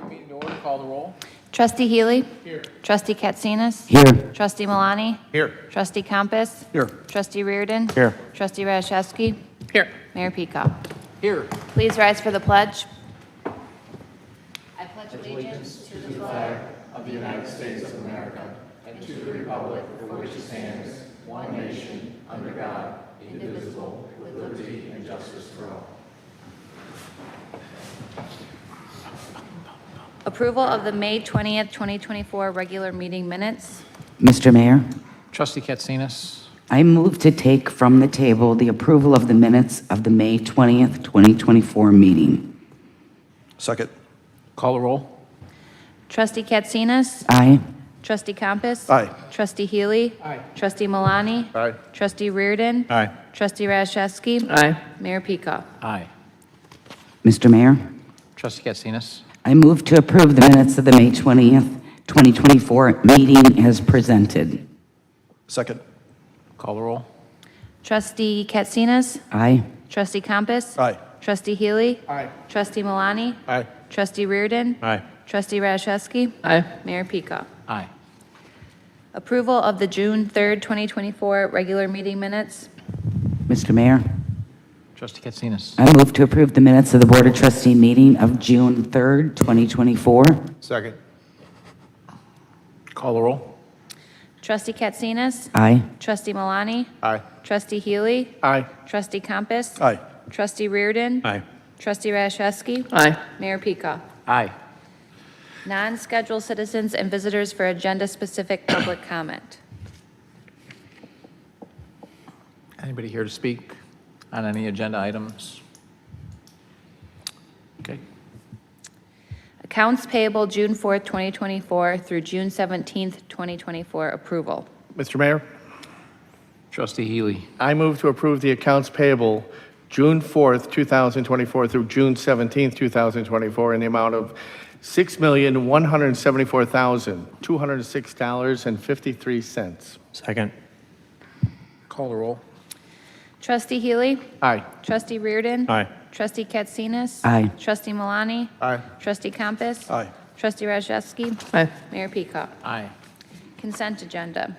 Meeting to order, call the roll. Trustee Healy? Here. Trustee Katsinas? Here. Trustee Milani? Here. Trustee Compass? Here. Trustee Reardon? Here. Trustee Rashevsky? Here. Mayor Peacock? Here. Please rise for the pledge. I pledge allegiance to the flag Of the United States of America and to the republic for which it stands, one nation, under God, indivisible, with liberty and justice for all. Approval of the May 20th, 2024 regular meeting minutes. Mr. Mayor, Trustee Katsinas. I move to take from the table the approval of the minutes of the May 20th, 2024 meeting. Second. Call the roll. Trustee Katsinas? Aye. Trustee Compass? Aye. Trustee Healy? Aye. Trustee Milani? Aye. Trustee Reardon? Aye. Trustee Rashevsky? Aye. Mayor Peacock? Aye. Mr. Mayor, Trustee Katsinas. I move to approve the minutes of the May 20th, 2024 meeting as presented. Second. Call the roll. Trustee Katsinas? Aye. Trustee Compass? Aye. Trustee Healy? Aye. Trustee Milani? Aye. Trustee Reardon? Aye. Trustee Rashevsky? Aye. Mayor Peacock? Aye. Approval of the June 3rd, 2024 regular meeting minutes. Mr. Mayor, Trustee Katsinas. I move to approve the minutes of the Board of Trustee meeting of June 3rd, 2024. Second. Call the roll. Trustee Katsinas? Aye. Trustee Milani? Aye. Trustee Healy? Aye. Trustee Compass? Aye. Trustee Reardon? Aye. Trustee Rashevsky? Aye. Mayor Peacock? Aye. Non-scheduled citizens and visitors for agenda-specific public comment. Anybody here to speak on any agenda items? Okay. Accounts payable June 4th, 2024 through June 17th, 2024 approval. Mr. Mayor, Trustee Healy. I move to approve the accounts payable June 4th, 2024 through June 17th, 2024 in the amount of $6,174,206.53. Second. Call the roll. Trustee Healy? Aye. Trustee Reardon? Aye. Trustee Katsinas? Aye. Trustee Milani? Aye. Trustee Compass? Aye. Trustee Rashevsky? Aye. Mayor Peacock? Aye. Consent agenda.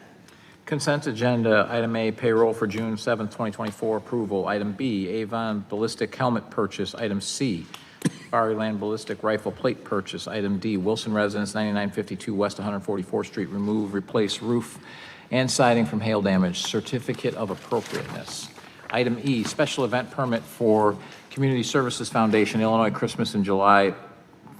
Consent agenda, item A, payroll for June 7th, 2024, approval. Item B, Avon ballistic helmet purchase. Item C, Land ballistic rifle plate purchase. Item D, Wilson Residence, 9952 West 144th Street, remove, replace roof and siding from hail damage, certificate of appropriateness. Item E, special event permit for Community Services Foundation, Illinois Christmas in July,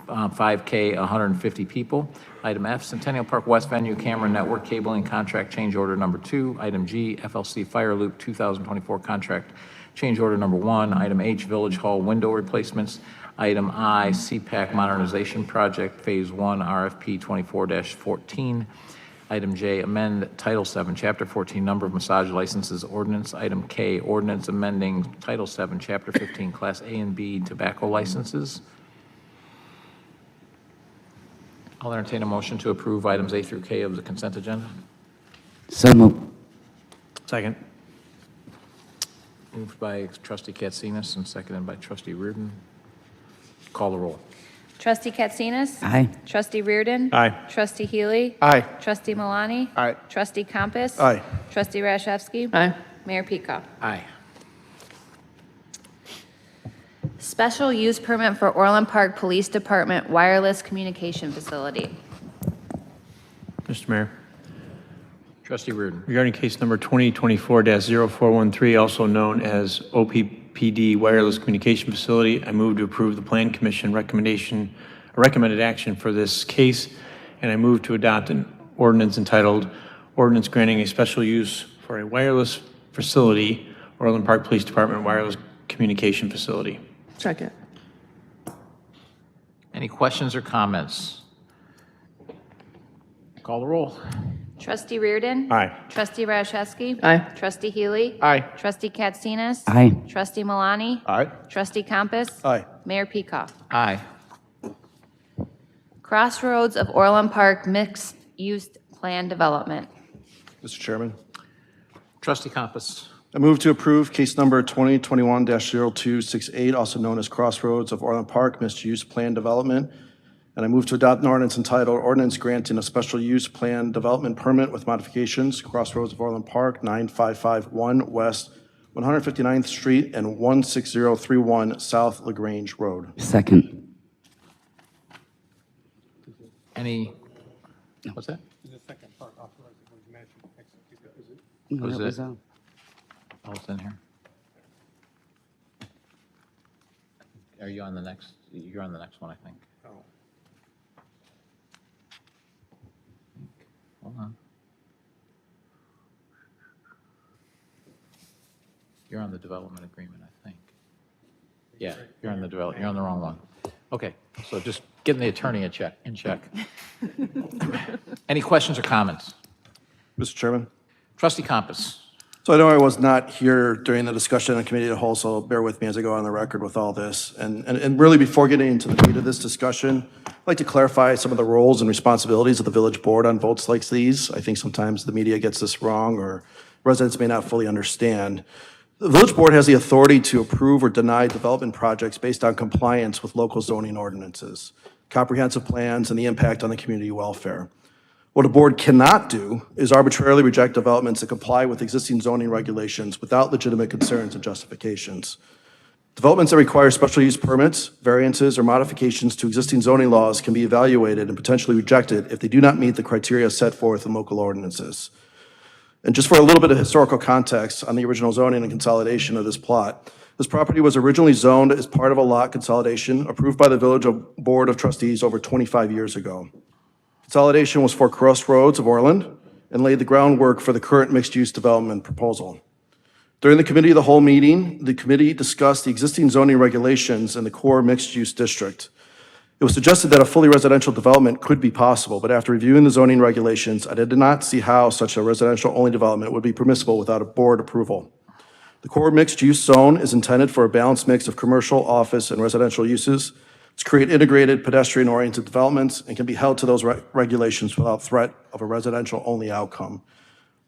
5K, 150 people. Item F, Centennial Park West Venue Camera Network Cabling Contract Change Order Number 2. Item G, FLC Fire Loop 2024 Contract Change Order Number 1. Item H, Village Hall Window Replacements. Item I, CPAC Modernization Project Phase 1 RFP 24-14. Item J, amend Title 7, Chapter 14, Number of Massage Licenses Ordinance. Item K, Ordinance amending Title 7, Chapter 15, Class A and B Tobacco Licenses. I'll entertain a motion to approve items A through K of the consent agenda. So moved. Second. Moved by Trustee Katsinas and seconded by Trustee Reardon. Call the roll. Trustee Katsinas? Aye. Trustee Reardon? Aye. Trustee Healy? Aye. Trustee Milani? Aye. Trustee Compass? Aye. Trustee Rashevsky? Aye. Mayor Peacock? Aye. Special use permit for Orland Park Police Department Wireless Communication Facility. Mr. Mayor, Trustee Reardon. regarding case number 2024-0413, also known as OPPD Wireless Communication Facility, I move to approve the Plan Commission recommended action for this case, and I move to adopt an ordinance entitled Ordinance Granting a Special Use for a Wireless Facility, Orland Park Police Department Wireless Communication Facility. Second. Any questions or comments? Call the roll. Trustee Reardon? Aye. Trustee Rashevsky? Aye. Trustee Healy? Aye. Trustee Katsinas? Aye. Trustee Milani? Aye. Trustee Compass? Aye. Mayor Peacock? Aye. Crossroads of Orland Park Mixed Use Plan Development. Mr. Chairman, Trustee Compass. I move to approve case number 2021-0268, also known as Crossroads of Orland Park Mixed Use Plan Development. And I move to adopt an ordinance entitled Ordinance Granting a Special Use Plan Development Permit with Modifications, Crossroads of Orland Park, 9551 West 159th Street and 16031 South LaGrange Road. Second. Any, what's that? No, Was that was, it? Oh, it's in here. Are you on the next, you're on the next one, I think. Hold on. You're on the development agreement, I think. Yeah, you're on the you're on the wrong one. Okay, so just getting the attorney in check. Any questions or comments? Mr. Chairman? Trustee Compass. So I know I was not here during the discussion on committee of the whole, so bear with me as I go on the record with all this. And really, before getting into the meat of this discussion, I'd like to clarify some of the roles and responsibilities of the village board on votes like these. I think sometimes the media gets this wrong or residents may not fully understand. The village board has the authority to approve or deny development projects based on compliance with local zoning ordinances, comprehensive plans, and the impact on the community welfare. What a board cannot do is arbitrarily reject developments that comply with existing zoning regulations without legitimate concerns and justifications. Developments that require special use permits, variances, or modifications to existing zoning laws can be evaluated and potentially rejected if they do not meet the criteria set forth in local ordinances. And just for a little bit of historical context on the original zoning and consolidation of this plot, this property was originally zoned as part of a lot consolidation approved by the Village Board of Trustees over 25 years ago. Consolidation was for Crossroads of Orland and laid the groundwork for the current mixed-use development proposal. During the committee of the whole meeting, the committee discussed the existing zoning regulations in the core mixed-use district. It was suggested that a fully residential development could be possible, but after reviewing the zoning regulations, I did not see how such a residential-only development would be permissible without a board approval. The core mixed-use zone is intended for a balanced mix of commercial, office, and residential uses to create integrated pedestrian-oriented developments and can be held to those regulations without threat of a residential-only outcome.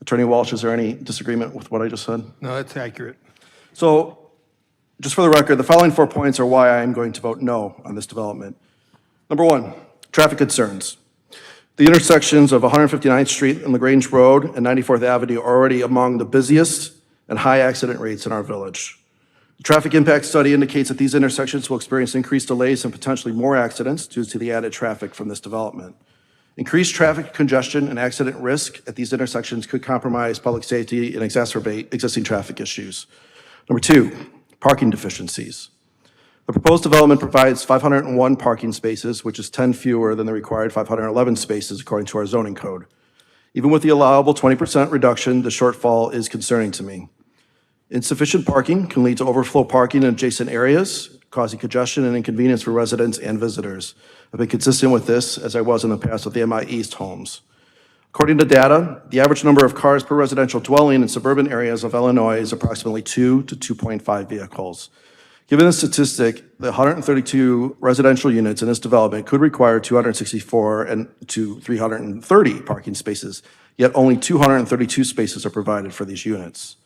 Attorney Walsh, is there any disagreement with what I just said? No, that's accurate. So, just for the record, the following 4 points are why I am going to vote no on this development. Number one, traffic concerns. The intersections of 159th Street and LaGrange Road and 94th Avenue are already among the busiest and high accident rates in our village. The traffic impact study indicates that these intersections will experience increased delays and potentially more accidents due to the added traffic from this development. Increased traffic congestion and accident risk at these intersections could compromise public safety and exacerbate existing traffic issues. Number two, parking deficiencies. The proposed development provides 501 parking spaces, which is 10 fewer than the required 511 spaces according to our zoning code. Even with the allowable 20% reduction, the shortfall is concerning to me. Insufficient parking can lead to overflow parking in adjacent areas, causing congestion and inconvenience for residents and visitors. I've been consistent with this as I was in the past with the MI East homes. According to data, the average number of cars per residential dwelling in suburban areas of Illinois is approximately 2 to 2.5 vehicles. Given the statistic, the 132 residential units in this development could require 264 to 330 parking spaces, yet only 232 spaces are provided for these units.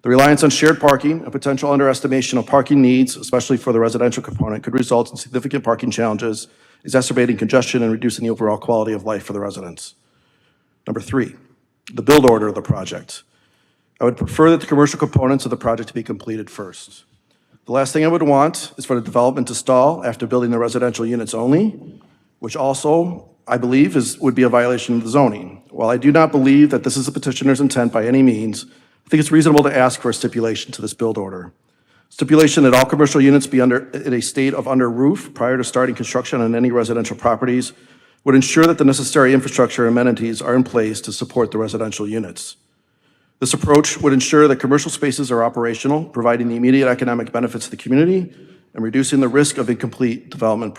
The reliance on shared parking, a potential underestimation of parking needs, especially for the residential component, could result in significant parking challenges, exacerbating congestion and reducing the overall quality of life for the residents. Number three, the build order of the project. I would prefer that the commercial components of the project to be completed first. The last thing I would want is for the development to stall after building the residential units only, which also, I believe, would be a violation of the zoning. While I do not believe that this is the petitioner's intent by any means, I think it's reasonable to ask for a stipulation to this build order. Stipulation that all commercial units be in a state of under roof prior to starting construction on any residential properties would ensure that the necessary infrastructure and amenities are in place to support the residential units. This approach would ensure that commercial spaces are operational, providing the immediate economic benefits to the community and reducing the risk of incomplete development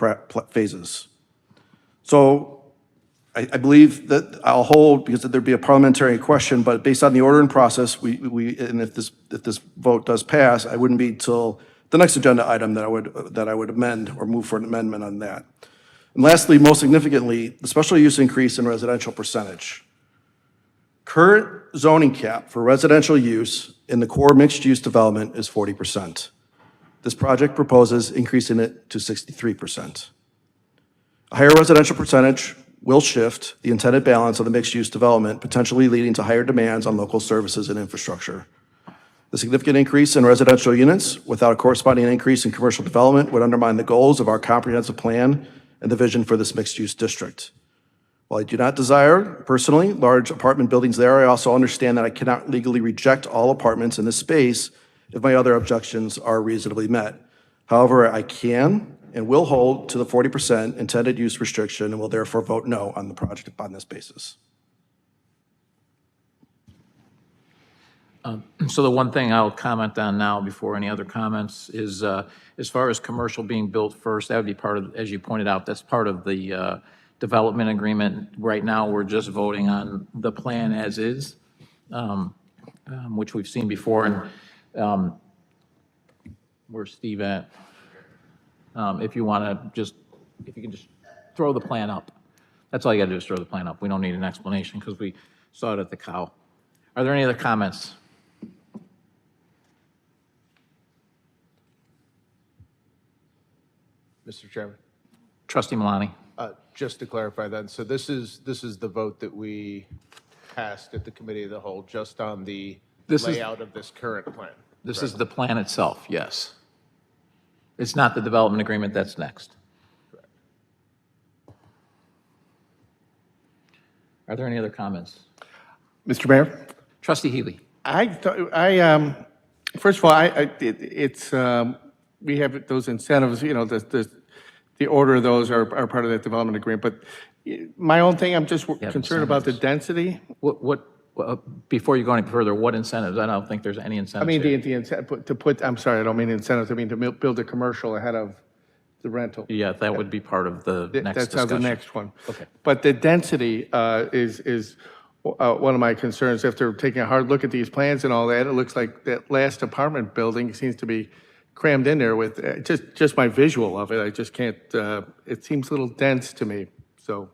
phases. So I believe that I'll hold, because there'd be a parliamentary question, but based on the order and process, and if this vote does pass, I wouldn't be till the next agenda item that I would amend or move for an amendment on that. And lastly, most significantly, the special use increase in residential percentage. Current zoning cap for residential use in the core mixed-use development is 40%. This project proposes increasing it to 63%. A higher residential percentage will shift the intended balance of the mixed-use development, potentially leading to higher demands on local services and infrastructure. The significant increase in residential units without a corresponding increase in commercial development would undermine the goals of our comprehensive plan and the vision for this mixed-use district. While I do not desire, personally, large apartment buildings there, I also understand that I cannot legally reject all apartments in this space if my other objections are reasonably met. However, I can and will hold to the 40% intended use restriction and will therefore vote no on the project on this basis. So the one thing I'll comment on now before any other comments is, as far as commercial being built first, that would be part of, as you pointed out, that's part of the development agreement. Right now, we're just voting on the plan as is, which we've seen before. And where's Steve at? If you want to just, if you can just throw the plan up. That's all you got to do is throw the plan up. We don't need an explanation because we saw it at the cow. Are there any other comments? Mr. Chairman, Trustee Malani. just to clarify then, so this is the vote that we passed at the committee of the whole, just on the This is- layout of this current plan. This is the plan itself, yes. It's not the development agreement, that's next. Are there any other comments? Mr. Mayor? Trustee Healy. First of all, we have those incentives, you know, the order of those are part of that development agreement, but my own thing, I'm just concerned about the density. Before you go any further, what incentives? I don't think there's any I incentives mean, here. I'm sorry, I don't mean incentives, I mean to build a commercial ahead of the rental. Yeah, that would be part of the next That's how discussion. the next one. Okay. But the density is one of my concerns. After taking a hard look at these plans and all that, it looks like that last apartment building seems to be crammed in there with, just my visual of it, I just can't, it seems a little dense to me. So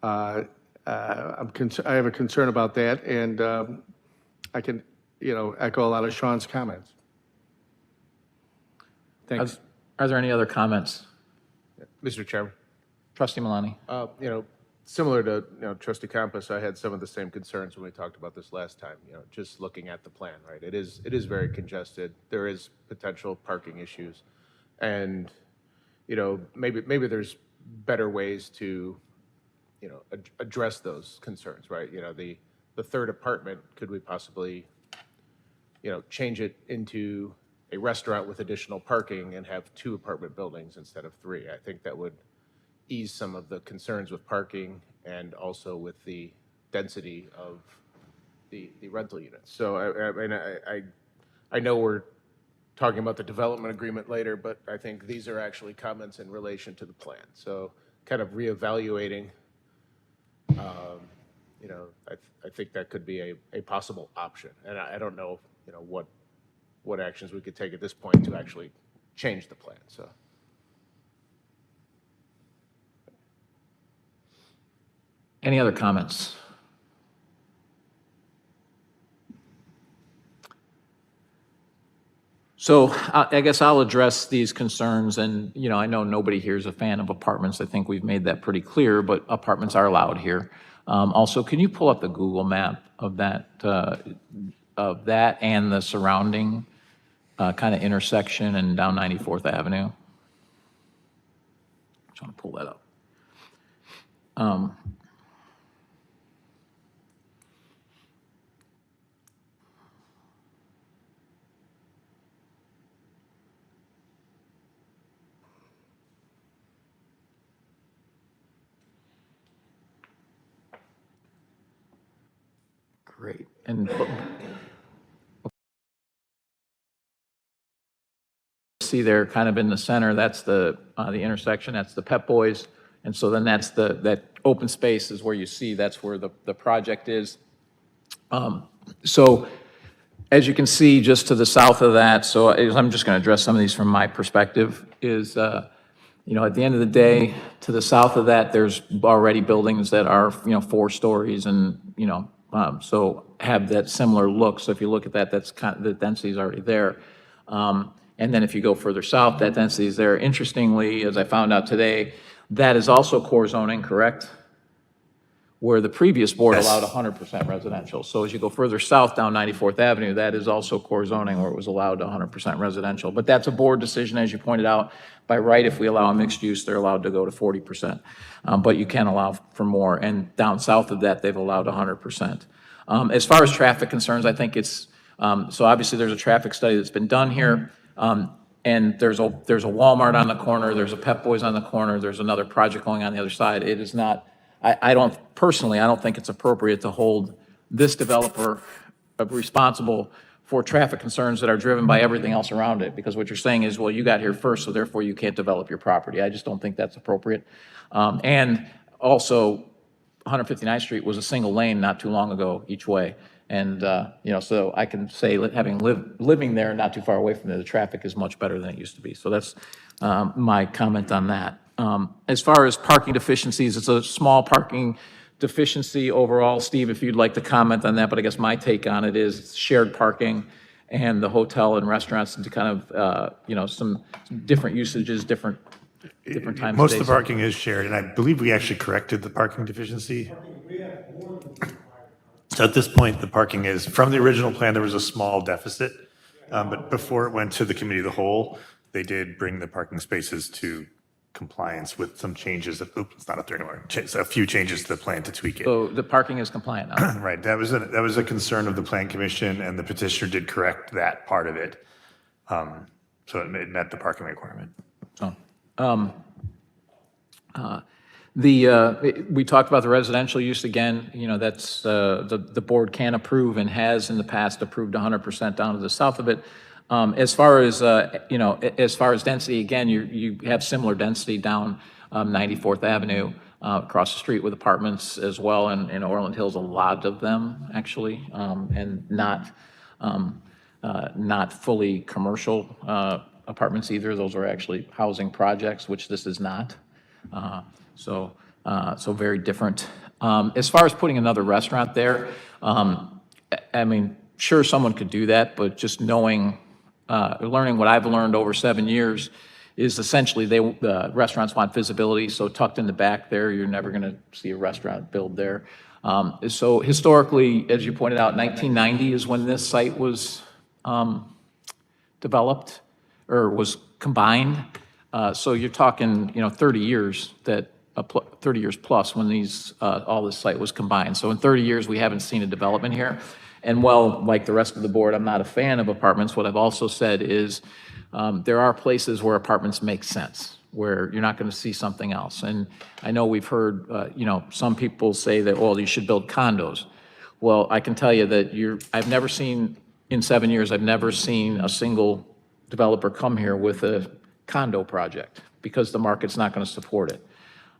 I have a concern about that, and I can, echo a lot of Sean's comments. Thanks. Are there any other comments? Mr. Chairman, Trustee Malani. similar to, Trustee Campos, I had some of the same concerns when we talked about this last time, just looking at the plan, right? It is very congested. There is potential parking issues. And, maybe there's better ways to, address those concerns, right? The third apartment, could we possibly, change it into a restaurant with additional parking and have 2 apartment buildings instead of 3? I think that would ease some of the concerns with parking and also with the density of the rental units. So I know we're talking about the development agreement later, but I think these are actually comments in relation to the plan. So kind of reevaluating, I think that could be a possible option. And I don't know, what actions we could take at this point to actually change the plan, so. Any other comments? So I guess I'll address these concerns, and, I know nobody here is a fan of apartments. I think we've made that pretty clear, but apartments are allowed here. Also, can you pull up the Google map of that and the surrounding kind of intersection and down 94th Avenue? I'm trying to pull that up. Great. And see there kind of in the center, that's the intersection, that's the Pep Boys. And so then that's that open space is where you see that's where the project is. So as you can see just to the south of that, so I'm just going to address some of these from my perspective, is at the end of the day, to the south of that, there's already buildings that are 4 stories and so have that similar look. So if you look at that, that's kind of, the density is already there. And then if you go further south, that density is there. Interestingly, as I found out today, That is also core zoning, correct? Where the previous board Yes. allowed 100% residential. So as you go further south down 94th Avenue, that is also core zoning where it was allowed 100% residential. But that's a board decision, as you pointed out. By right, if we allow a mixed use, they're allowed to go to 40%. But you can allow for more. And down south of that, they've allowed 100%. As far as traffic concerns, I think it's, so obviously there's a traffic study that's been done here. And there's a Walmart on the corner, there's a Pep Boys on the corner, there's another project going on the other side. It is not, I don't think it's appropriate to hold this developer responsible for traffic concerns that are driven by everything else around it, because what you're saying is, well, you got here first, so therefore you can't develop your property. I just don't think that's appropriate. And also, 159th Street was a single lane not too long ago each way. And, so I can say, having living there not too far away from there, the traffic is much better than it used to be. So that's my comment on that. As far as parking deficiencies, it's a small parking deficiency overall. Steve, if you'd like to comment on that, but I guess my take on it is shared parking and the hotel and restaurants to kind of, some different usages, different times. Most of the parking is shared, and I believe we actually corrected the parking deficiency. So at this point, the parking is, from the original plan, there was a small deficit, but before it went to the committee of the whole, they did bring the parking spaces to compliance with some changes. It's not up there anymore. A few changes to the plan to tweak it. So the parking is compliant now. Right. That was a concern of the plan commission, and the petitioner did correct that part of it. So it met the parking requirement. We talked about the residential use again, that's, the board can approve and has in the past approved 100% down to the south of it. As far as density, again, you have similar density down 94th Avenue, across the street with apartments as well, and in Orland Hills, a lot of them, actually, and not fully commercial apartments either. Those are actually housing projects, which this is not. So very different. As far as putting another restaurant there, I mean, sure, someone could do that, but just learning what I've learned over 7 years is essentially the restaurants want visibility, so tucked in the back there, you're never gonna see a restaurant build there. So historically, as you pointed out, 1990 is when this site was developed or was combined. So you're talking, 30 years 30 years plus when all this site was combined. So in 30 years, we haven't seen a development here. And well, like the rest of the board, I'm not a fan of apartments. What I've also said is there are places where apartments make sense, where you're not going to see something else. And I know we've heard, some people say that, well, you should build condos. Well, I can tell you that I've never seen, in 7 years, I've never seen a single developer come here with a condo project because the market's not going to support it.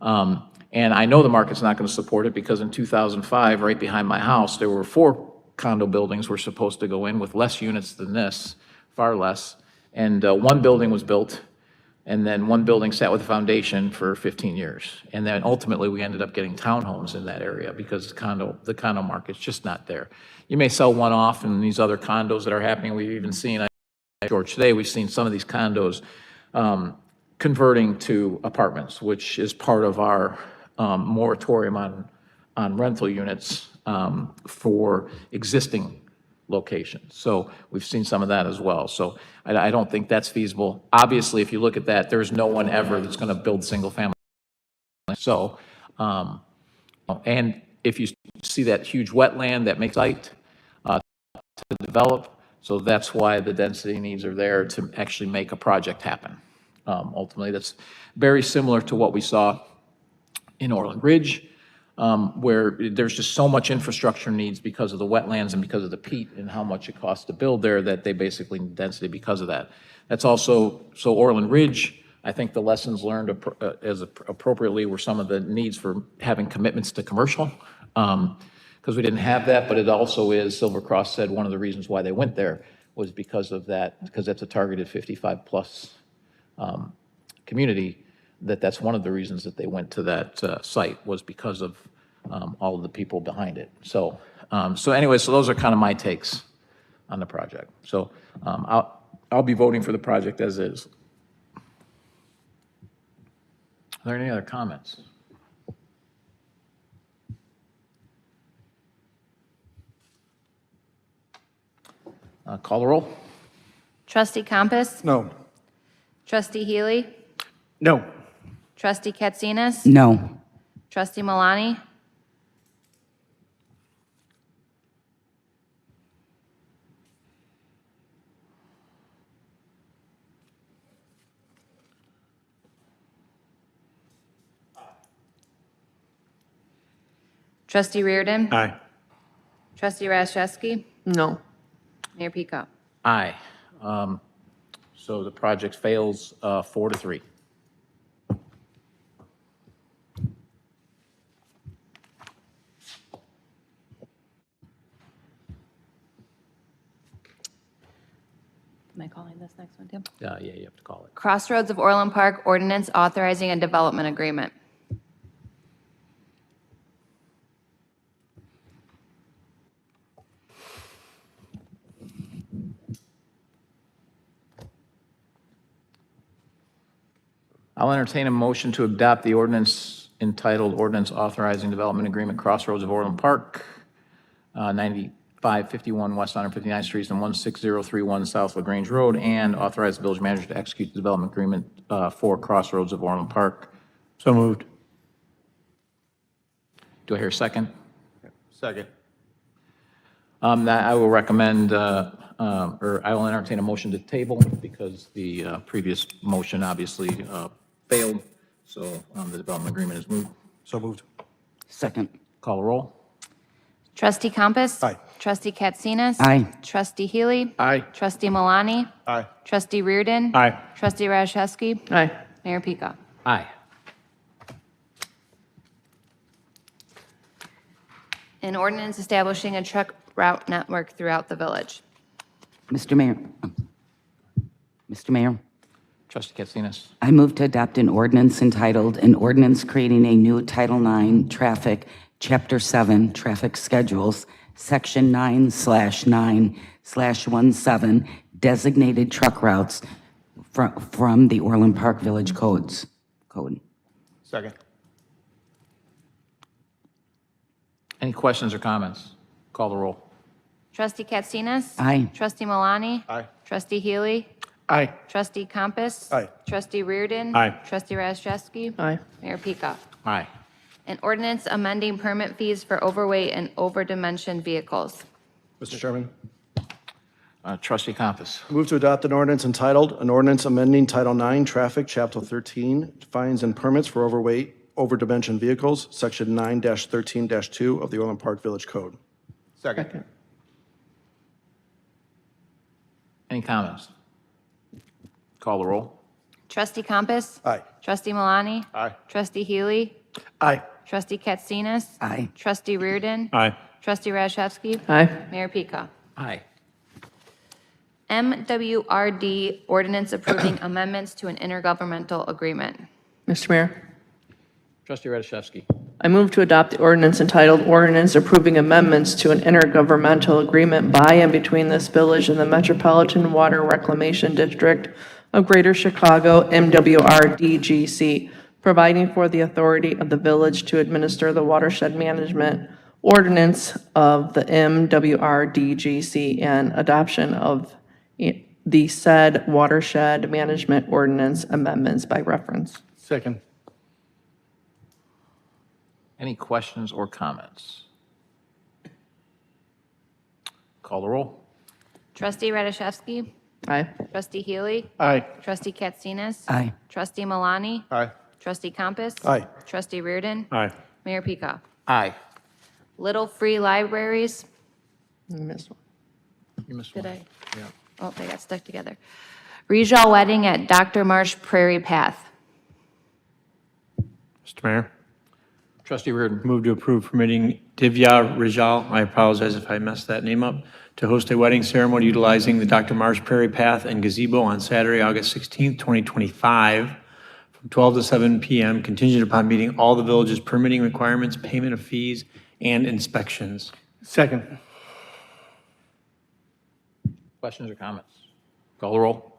And I know the market's not going to support it because in 2005, right behind my house, there were 4 condo buildings were supposed to go in with less units than this, far less. And one building was built, and then one building sat with a foundation for 15 years. And then ultimately, we ended up getting townhomes in that area because the condo market's just not there. You may sell one off in these other condos that are happening. We've even seen, George, today, we've seen some of these condos converting to apartments, which is part of our moratorium on rental units for existing locations. So we've seen some of that as well. So I don't think that's feasible. Obviously, if you look at that, there's no one ever that's going to build single family. So, and if you see that huge wetland that makes site to develop, so that's why the density needs are there to actually make a project happen. Ultimately, that's very similar to what we saw in Orland Ridge, where there's just so much infrastructure needs because of the wetlands and because of the peat and how much it costs to build there that they basically need density because of that. That's also, so Orland Ridge, I think the lessons learned appropriately were some of the needs for having commitments to commercial, because we didn't have that, but it also is, Silver Cross said one of the reasons why they went there was because of that, because that's a targeted 55 plus community, that's one of the reasons that they went to that site was because of all of the people behind it. So, anyway, so those are kind of my takes on the project. So I'll be voting for the project as is. there any other comments? Call the roll. Trustee Compass? No. Trustee Healy? No. Trustee Katsinas? No. Trustee Malani? Trustee Reardon? Aye. Trustee Rashevsky? No. Mayor Peacock? Aye. So the project fails 4-3. Am I calling this next one, too? Yeah, you have to call it. Crossroads of Orland Park Ordinance Authorizing a Development Agreement. I'll entertain a motion to adopt the ordinance entitled Ordinance Authorizing Development Agreement Crossroads of Orland Park, 9551 West 159th Street and 16031 South LaGrange Road, and authorize the village manager to execute the development agreement for Crossroads of Orland Park. So moved. Do I hear a second? Second. That I will recommend, or I will entertain a motion to table because the previous motion obviously failed. So the development agreement is moved. So moved. Second. Call the roll. Trustee Compass? Aye. Trustee Katsinas? Aye. Trustee Healy? Aye. Trustee Malani? Aye. Trustee Reardon? Aye. Trustee Rashevsky? Aye. Mayor Peacock? Aye. An ordinance establishing a truck route network throughout the village. Mr. Mayor. Mr. Mayor, Trustee Katsinas. I move to adopt an ordinance entitled, an ordinance creating a new Title IX Traffic, Chapter 7, Traffic Schedules, Section 9/9/17, designated truck routes from the Orland Park Village Code. Second. Any questions or comments? Call the roll. Trustee Katsinas? Aye. Trustee Malani? Aye. Trustee Healy? Aye. Trustee Compass? Aye. Trustee Reardon? Aye. Trustee Rashevsky? Aye. Mayor Peacock? Aye. An ordinance amending permit fees for overweight and overdimension vehicles. Mr. Chairman, Trustee Compass. move to adopt an ordinance entitled, an ordinance amending Title IX Traffic, Chapter 13, fines and permits for overweight, overdimension vehicles, Section 9-13-2 of the Orland Park Village Code. Second. Any comments? Call the roll. Trustee Compass? Aye. Trustee Malani? Aye. Trustee Healy? Aye. Trustee Katsinas? Aye. Trustee Reardon? Aye. Trustee Rashevsky? Aye. Mayor Peacock? Aye. MWRD ordinance approving amendments to an intergovernmental agreement. Mr. Mayor, Trustee Radiszewski. I move to adopt the ordinance entitled Ordinance Approving Amendments to an Intergovernmental Agreement by and between this village and the Metropolitan Water Reclamation District of Greater Chicago, MWRDGC, providing for the authority of the village to administer the watershed management ordinance of the MWRDGC and adoption of the said watershed management ordinance amendments by reference. Second. Any questions or comments? Call the roll. Trustee Radiszewski? Aye. Trustee Healy? Aye. Trustee Katsinas? Aye. Trustee Malani? Aye. Trustee Compass? Aye. Trustee Reardon? Aye. Mayor Peacock? Aye. Little free libraries? You missed one. You missed Did one. I? Oh, they got stuck together. Rijal wedding at Dr. Marsh Prairie Path. Mr. Mayor, Trustee Reardon. move to approve permitting Divya Rijal, I apologize if I messed that name up, to host a wedding ceremony utilizing the Dr. Marsh Prairie Path and gazebo on Saturday, August 16th, 2025, from 12 to 7 p.m., contingent upon meeting all the village's permitting requirements, payment of fees, and inspections. Second. Questions or comments? Call the roll.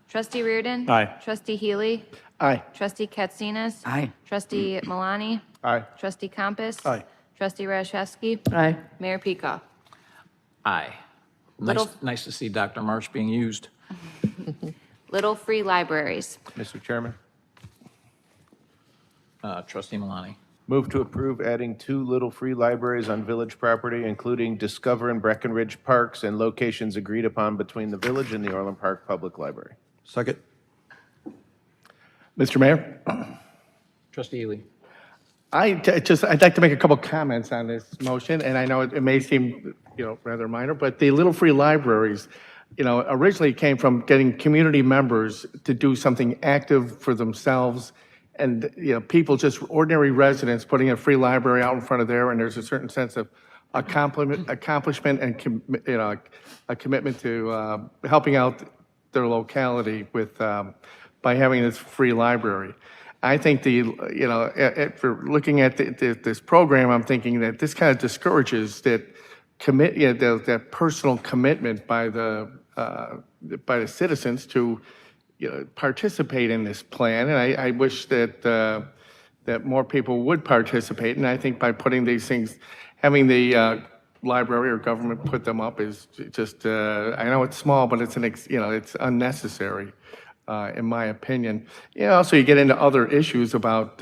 Trustee Reardon? Aye. Trustee Healy? Aye. Trustee Katsinas? Aye. Trustee Malani? Aye. Trustee Compass? Aye. Trustee Rashewski? Aye. Mayor Peacock? Aye. Nice to see Dr. Marsh being used. Little Free Libraries. Mr. Chairman, Trustee Malani. move to approve adding 2 little free libraries on village property, including Discover and Breckenridge Parks and locations agreed upon between the village and the Orland Park Public Library. Second. Mr. Mayor? Trustee Healy. I'd like to make a couple comments on this motion, and I know it may seem, rather minor, but the Little Free Libraries, originally came from getting community members to do something active for themselves, and, people, just ordinary residents, putting a free library out in front of there, and there's a certain sense of accomplishment and, a commitment to helping out their locality with, by having this free library. I think for looking at this program, I'm thinking that this kind of discourages that that personal commitment by the citizens to participate in this plan. And I wish that that more people would participate. And I think by putting these things, having the library or government put them up is just I know it's small, but it's it's unnecessary. In my opinion. Also you get into other issues about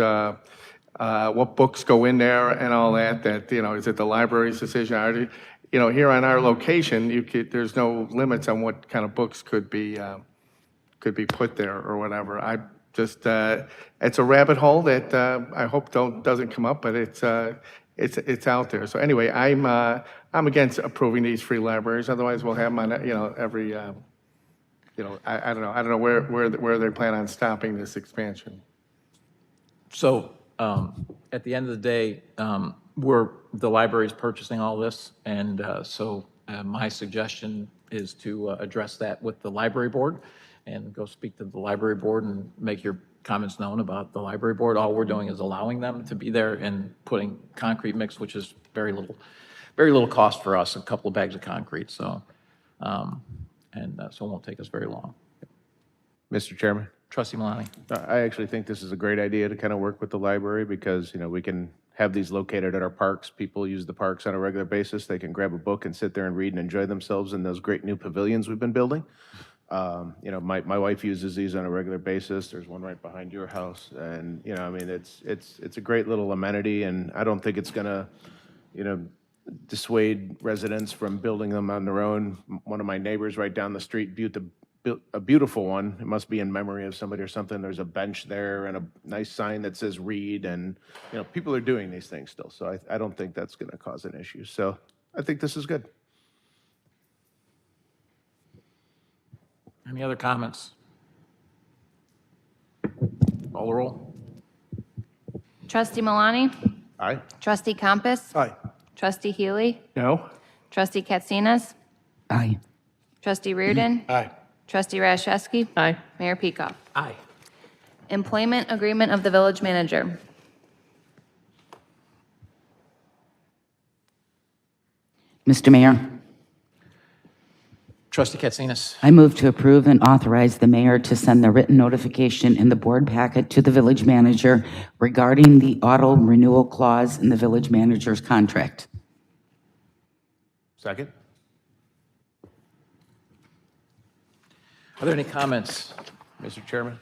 what books go in there and all that, is it the library's decision? Here on our location, there's no limits on what kind of books could be put there or whatever. I just, it's a rabbit hole that I hope doesn't come up, but it's out there. So anyway, I'm against approving these free libraries. Otherwise, we'll have them on, every, I don't know where they plan on stopping this expansion. So at the end of the day, the library's purchasing all this, and so my suggestion is to address that with the library board and go speak to the library board and make your comments known about the library board. All we're doing is allowing them to be there and putting concrete mix, which is very little cost for us, a couple of bags of concrete, so. So it won't take us very long. Mr. Chairman, Trustee Malani. I actually think this is a great idea to kind of work with the library because, we can have these located at our parks. People use the parks on a regular basis. They can grab a book and sit there and read and enjoy themselves in those great new pavilions we've been building. My wife uses these on a regular basis. There's one right behind your house. And, it's a great little amenity, and I don't think it's going to, dissuade residents from building them on their own. One of my neighbors right down the street built a beautiful one. It must be in memory of somebody or something. There's a bench there and a nice sign that says read, and people are doing these things still. So I don't think that's going to cause an issue. So I think this is good. Any other comments? Call the roll. Trustee Malani? Aye. Trustee Compass? Aye. Trustee Healy? No? Trustee Katsinas? Aye. Trustee Reardon? Aye. Trustee Rashewski? Aye. Mayor Peacock? Aye. Employment Agreement of the Village Manager. Mr. Mayor, Trustee Katsinas. I move to approve and authorize the mayor to send the written notification in the board packet to the village manager regarding the auto renewal clause in the village manager's contract. Second? Are there any comments? Mr. Chairman?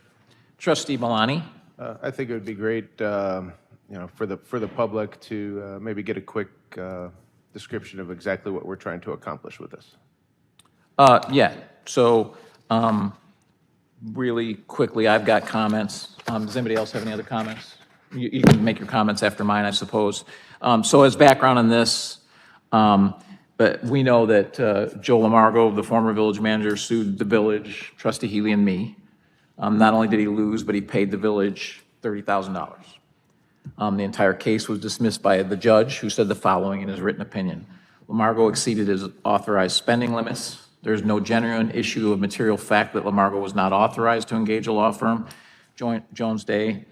Trustee Malani. I think it would be great, for the public to maybe get a quick description of exactly what we're trying to accomplish with this. Yeah, so really quickly, I've got comments. Does anybody else have any other comments? You can make your comments after mine, I suppose. So as background on this, but we know that Joe Lamargo, the former village manager, sued the village, Trustee Healy and me. Not only did he lose, but he paid the village $30,000. The entire case was dismissed by the judge, who said the following in his written opinion. Lamargo exceeded his authorized spending limits. There's no genuine issue of material fact that Lamargo was not authorized to engage a law firm, Jones Day,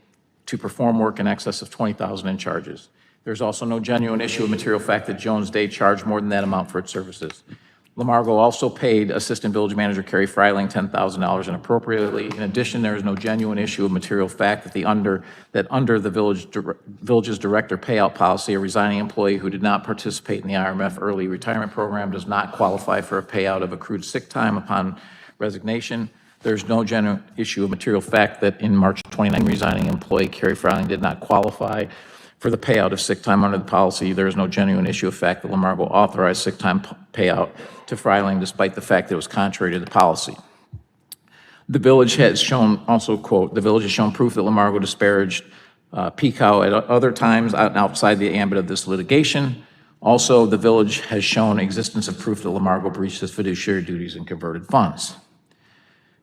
to perform work in excess of $20,000 in charges. There's also no genuine issue of material fact that Jones Day charged more than that amount for its services. Lamargo also paid Assistant Village Manager Carrie Freiling $10,000 inappropriately. In addition, there is no genuine issue of material fact that under the village's director payout policy, a resigning employee who did not participate in the IRMF early retirement program does not qualify for a payout of accrued sick time upon resignation. There's no genuine issue of material fact that in March 29, resigning employee Carrie Freiling did not qualify for the payout of sick time under the policy. There is no genuine issue of fact that Lamargo authorized sick time payout to Freiling despite the fact that it was contrary to the policy. The village has shown, also quote, the village has shown proof that Lamargo disparaged PCOW at other times outside the ambit of this litigation. Also, the village has shown existence of proof that Lamargo breached his fiduciary duties and converted funds.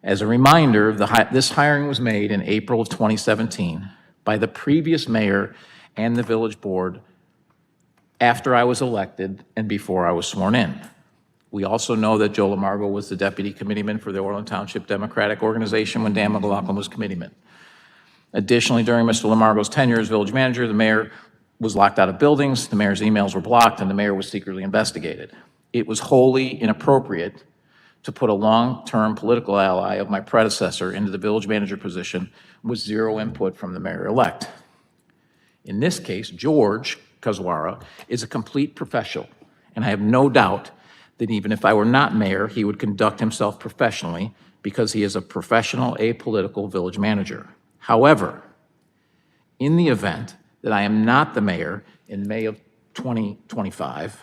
As a reminder, this hiring was made in April of 2017 by the previous mayor and the village board after I was elected and before I was sworn in. We also know that Joe Lamargo was the deputy committeeman for the Orland Township Democratic Organization when Dan McLaughlin was committeeman. Additionally, during Mr. Lamargo's tenure as village manager, the mayor was locked out of buildings, the mayor's emails were blocked, and the mayor was secretly investigated. It was wholly inappropriate to put a long-term political ally of my predecessor into the village manager position with zero input from the mayor-elect. In this case, George Kazwara is a complete professional, and I have no doubt that even if I were not mayor, he would conduct himself professionally because he is a professional, apolitical village manager. However, in the event that I am not the mayor in May of 2025,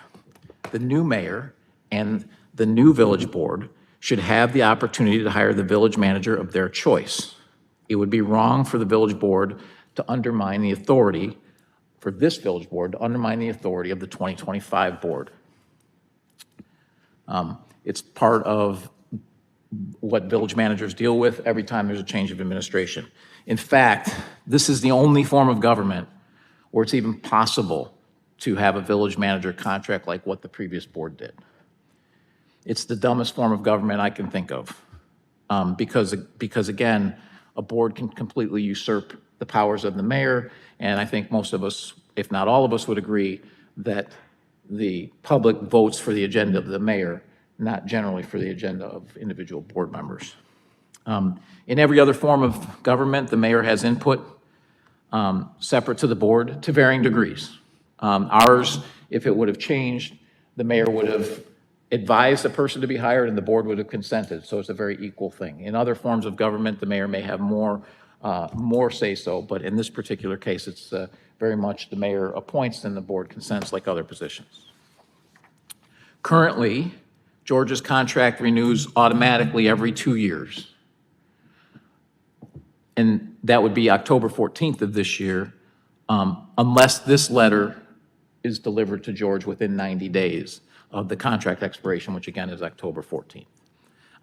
the new mayor and the new village board should have the opportunity to hire the village manager of their choice. It would be wrong for the village board to undermine the authority, for this village board to undermine the authority of the 2025 board. It's part of what village managers deal with every time there's a change of administration. In fact, this is the only form of government where it's even possible to have a village manager contract like what the previous board did. It's the dumbest form of government I can think of because again, a board can completely usurp the powers of the mayor, and I think most of us, if not all of us, would agree that the public votes for the agenda of the mayor, not generally for the agenda of individual board members. In every other form of government, the mayor has input separate to the board to varying degrees. Ours, if it would have changed, the mayor would have advised the person to be hired and the board would have consented, so it's a very equal thing. In other forms of government, the mayor may have more say-so, but in this particular case, it's very much the mayor appoints and the board consents like other positions. Currently, George's contract renews automatically every 2 years. And that would be October 14th of this year, unless this letter is delivered to George within 90 days of the contract expiration, which again is October 14th.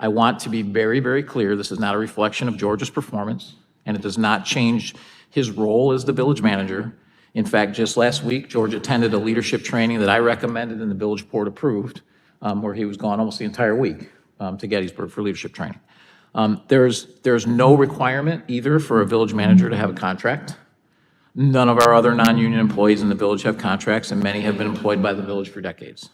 I want to be very, very clear, this is not a reflection of George's performance, and it does not change his role as the village manager. In fact, just last week, George attended a leadership training that I recommended and the village board approved, where he was gone almost the entire week to Gettysburg for leadership training. There's no requirement either for a village manager to have a contract. None of our other non-union employees in the village have contracts, and many have been employed by the village for decades.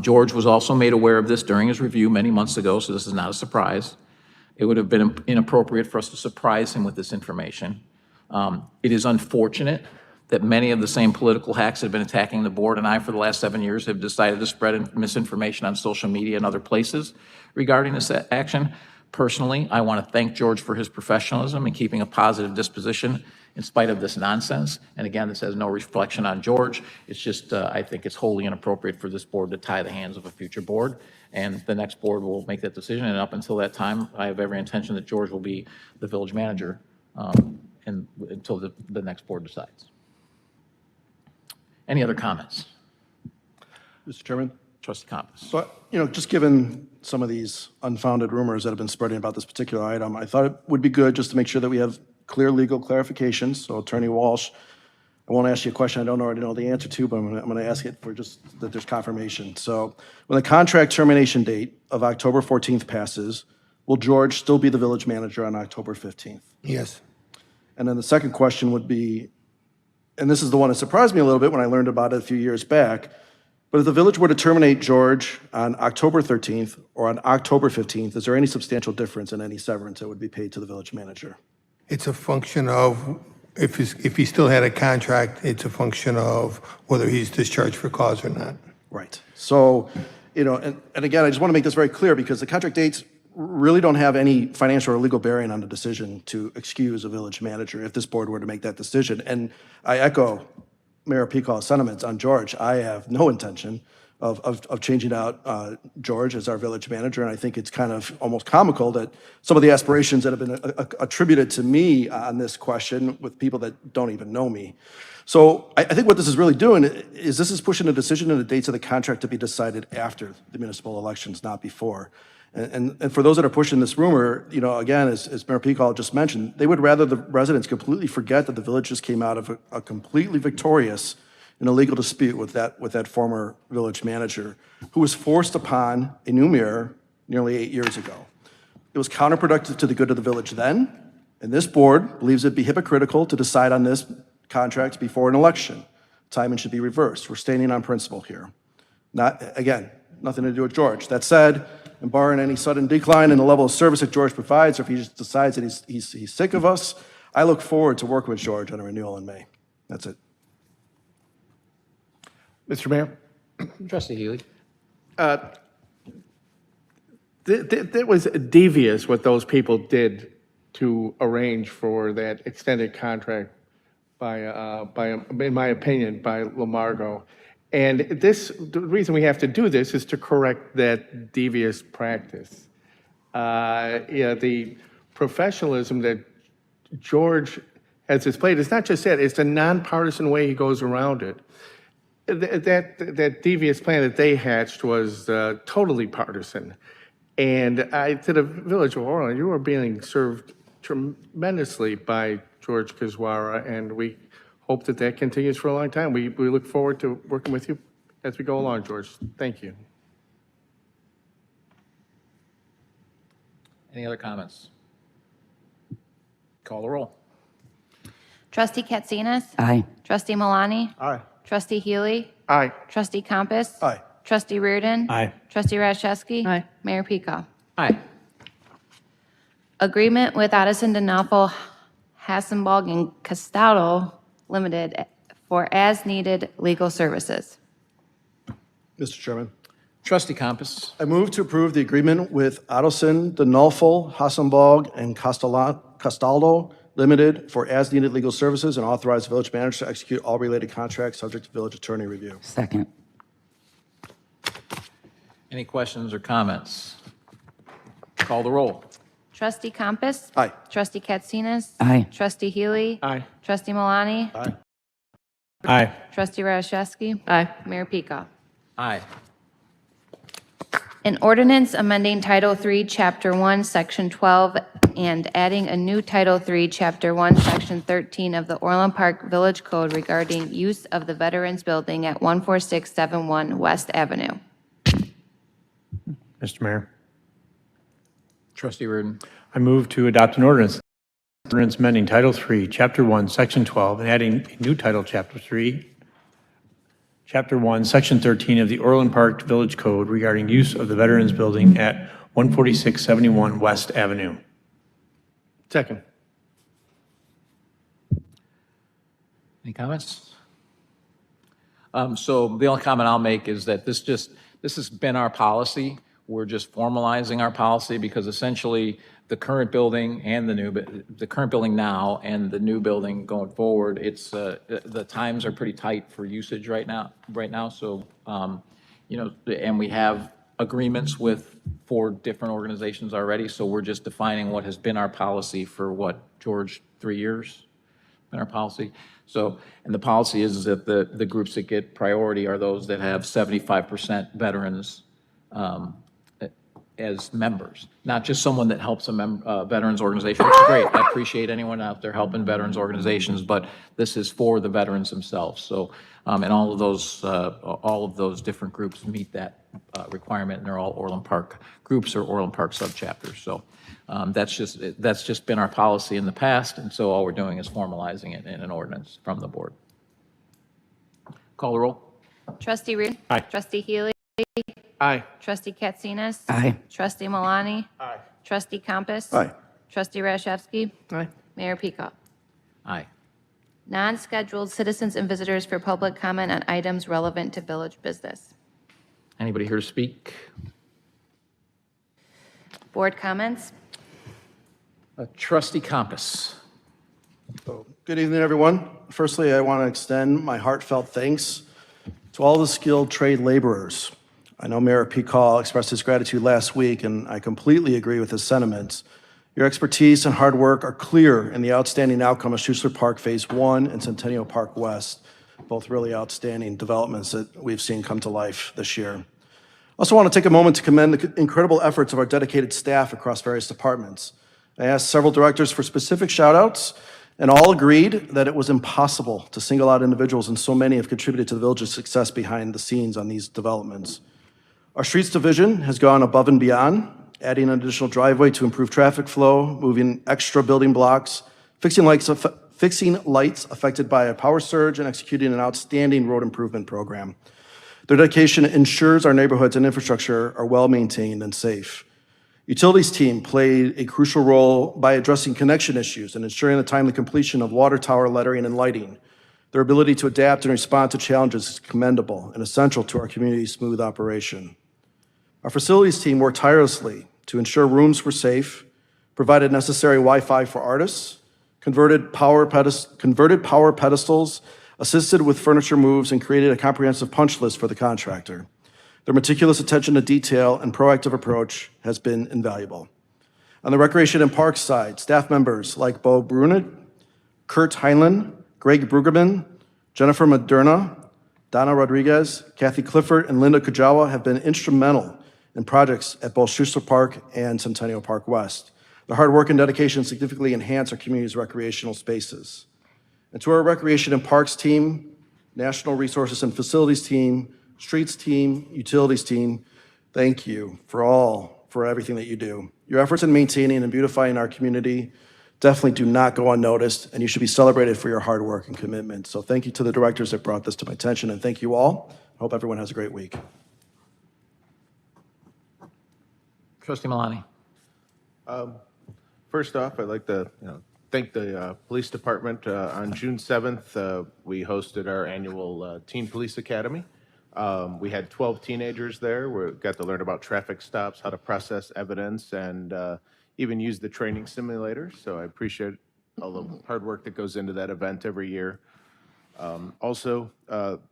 George was also made aware of this during his review many months ago, so this is not a surprise. It would have been inappropriate for us to surprise him with this information. It is unfortunate that many of the same political hacks that have been attacking the board and I for the last 7 years have decided to spread misinformation on social media and other places regarding this action. Personally, I want to thank George for his professionalism and keeping a positive disposition in spite of this nonsense. And again, this has no reflection on George. It's just, I think it's wholly inappropriate for this board to tie the hands of a future board. And the next board will make that decision. And up until that time, I have every intention that George will be the village manager and until the next board decides. Any other comments? Mr. Chairman? Trustee Compass. So, just given some of these unfounded rumors that have been spreading about this particular item, I thought it would be good just to make sure that we have clear legal clarifications. So Attorney Walsh, I won't ask you a question I don't already know the answer to, but I'm going to ask it for just that there's confirmation. So when the contract termination date of October 14th passes, will George still be the village manager on October 15th? Yes. And then the second question would be, and this is the one that surprised me a little bit when I learned about it a few years back, But if the village were to terminate George on October 13th or on October 15th, is there any substantial difference in any severance that would be paid to the village manager? It's a function of, if he still had a contract, it's a function of whether he's discharged for cause or not. Right. So, and again, I just want to make this very clear because the contract dates really don't have any financial or legal bearing on the decision to excuse a village manager if this board were to make that decision. And I echo Mayor Peacock's sentiments on George. I have no intention of changing out George as our village manager, and I think it's kind of almost comical that some of the aspirations that have been attributed to me on this question with people that don't even know me. So I think what this is really doing is this is pushing the decision and the dates of the contract to be decided after the municipal elections, not before. And for those that are pushing this rumor, again, as Mayor Peacock just mentioned, they would rather the residents completely forget that the village just came out of a completely victorious in a legal dispute with that former village manager who was forced upon a new mayor nearly 8 years ago. It was counterproductive to the good of the village then, and this board believes it'd be hypocritical to decide on this contract before an election. Timing should be reversed. We're standing on principle here. Again, nothing to do with George. That said, and barring any sudden decline in the level of service that George provides, or if he just decides that he's sick of us, I look forward to working with George on a renewal in May. That's it. Mr. Mayor? Trustee Healy? That was devious what those people did to arrange for that extended contract by, in my opinion, by Lamargo. And the reason we have to do this is to correct that devious practice. The professionalism that George has displayed, it's not just that, it's the nonpartisan way he goes around it. That devious plan that they hatched was totally partisan. And to the village of Orland, you are being served tremendously by George Kazwara, and we hope that continues for a long time. We look forward to working with you as we go along, George. Thank you. Any other comments? Call the roll. Trustee Katsinas? Aye. Trustee Malani? Aye. Trustee Healy? Aye. Trustee Compass? Aye. Trustee Reardon? Aye. Trustee Rashewski? Aye. Mayor Peacock? Aye. Agreement with Ottosen, DiNolfo, Hasenbalg, and Castaldo Limited for as-needed legal services. Mr. Chairman, Trustee Compass? I move to approve the agreement with Ottosen, DiNolfo, Hasenbalg, and Castaldo Limited for as-needed legal services and authorize the village manager to execute all related contracts subject to village attorney review. Second. Any questions or comments? Call the roll. Trustee Compass? Aye. Trustee Katsinas? Aye. Trustee Healy? Aye. Trustee Malani? Aye. Aye. Trustee Rashewski? Aye. Mayor Peacock? Aye. An ordinance amending Title III, Chapter 1, Section 12, and adding a new Title III, Chapter 1, Section 13 of the Orland Park Village Code regarding use of the Veterans Building at 14671 West Avenue. Mr. Mayor, Trustee Reardon? I move to adopt an ordinance amending Title III, Chapter 1, Section 12, and adding a new title, Chapter 3, Chapter 1, Section 13 of the Orland Park Village Code regarding use of the Veterans Building at 14671 West Avenue. Second. Any comments? So the only comment I'll make is that this has been our policy. We're just formalizing our policy because essentially the current building and the current building now and the new building going forward, the times are pretty tight for usage right now. So, and we have agreements with 4 different organizations already. So we're just defining what has been our policy for George, 3 years? Been our policy. So, and the policy is that the groups that get priority are those that have 75% veterans as members, not just someone that helps a veterans organization, which is great. I appreciate anyone out there helping veterans organizations, but this is for the veterans themselves. So, and all of those different groups meet that requirement, and they're all Orland Park groups or Orland Park subchapters. So that's just been our policy in the past, and so all we're doing is formalizing it in an ordinance from the board. Call the roll. Trustee Reed? Aye. Trustee Healy? Aye. Trustee Katsinas? Aye. Trustee Malani? Aye. Trustee Compass? Aye. Trustee Rashevsky? Aye. Mayor Peacock. Aye. Non-scheduled citizens and visitors for public comment on items relevant to village business. Anybody here to speak? Board comments? Trustee Compass. Good evening, everyone. Firstly, I want to extend my heartfelt thanks to all the skilled trade laborers. I know Mayor Peacock expressed his gratitude last week, and I completely agree with his sentiments. Your expertise and hard work are clear in the outstanding outcome of Schuessler Park Phase 1 and Centennial Park West, both really outstanding developments that we've seen come to life this year. I also want to take a moment to commend the incredible efforts of our dedicated staff across various departments. I asked several directors for specific shout-outs, and all agreed that it was impossible to single out individuals, and so many have contributed to the village's success behind the scenes on these developments. Our Streets Division has gone above and beyond, adding an additional driveway to improve traffic flow, moving extra building blocks, fixing lights affected by a power surge, and executing an outstanding road improvement program. Their dedication ensures our neighborhoods and infrastructure are well-maintained and safe. Utilities team played a crucial role by addressing connection issues and ensuring the timely completion of water tower lettering and lighting. Their ability to adapt and respond to challenges is commendable and essential to our community's smooth operation. Our facilities team worked tirelessly to ensure rooms were safe, provided necessary Wi-Fi for artists, converted power pedestals, assisted with furniture moves, and created a comprehensive punch list for the contractor. Their meticulous attention to detail and proactive approach has been invaluable. On the Recreation and Parks side, staff members like Bo Brunet, Kurt Heinlein, Greg Brueggemann, Jennifer Moderna, Donna Rodriguez, Kathy Clifford, and Linda Kujawa have been instrumental in projects at both Schuessler Park and Centennial Park West. Their hard work and dedication significantly enhance our community's recreational spaces. And to our Recreation and Parks team, National Resources and Facilities team, Streets team, Utilities team, thank you for everything that you do. Your efforts in maintaining and beautifying our community definitely do not go unnoticed, and you should be celebrated for your hard work and commitment. So thank you to the directors that brought this to my attention, and thank you all. I hope everyone has a great week. Trustee Malani. First off, I'd like to thank the police department. On June 7th, we hosted our annual Teen Police Academy. We had 12 teenagers there. We got to learn about traffic stops, how to process evidence, and even use the training simulator. So I appreciate all the hard work that goes into that event every year. Also,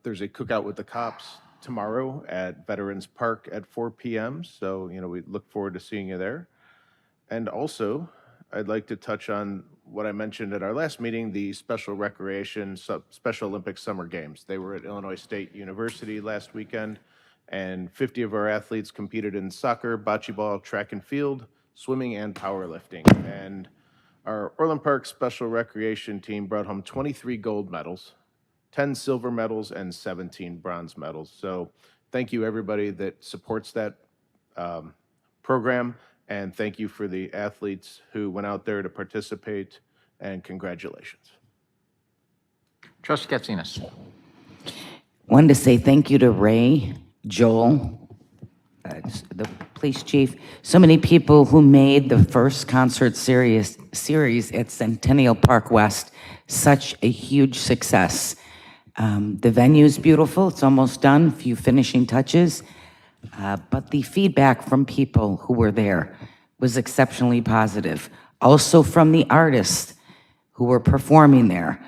there's a cookout with the cops tomorrow at Veterans Park at 4 p.m. So, we look forward to seeing you there. And also, I'd like to touch on what I mentioned at our last meeting, the Special Recreation Special Olympics Summer Games. They were at Illinois State University last weekend, and 50 of our athletes competed in soccer, bocce ball, track and field, swimming, and powerlifting. And our Orland Park Special Recreation team brought home 23 gold medals, 10 silver medals, and 17 bronze medals. So thank you, everybody that supports that program. And thank you for the athletes who went out there to participate, and congratulations. Trustee Katsinas. Wanted to say thank you to Ray, Joel, the police chief, so many people who made the first concert series at Centennial Park West such a huge success. The venue's beautiful, it's almost done, a few finishing touches. But the feedback from people who were there was exceptionally positive. Also from the artists who were performing there.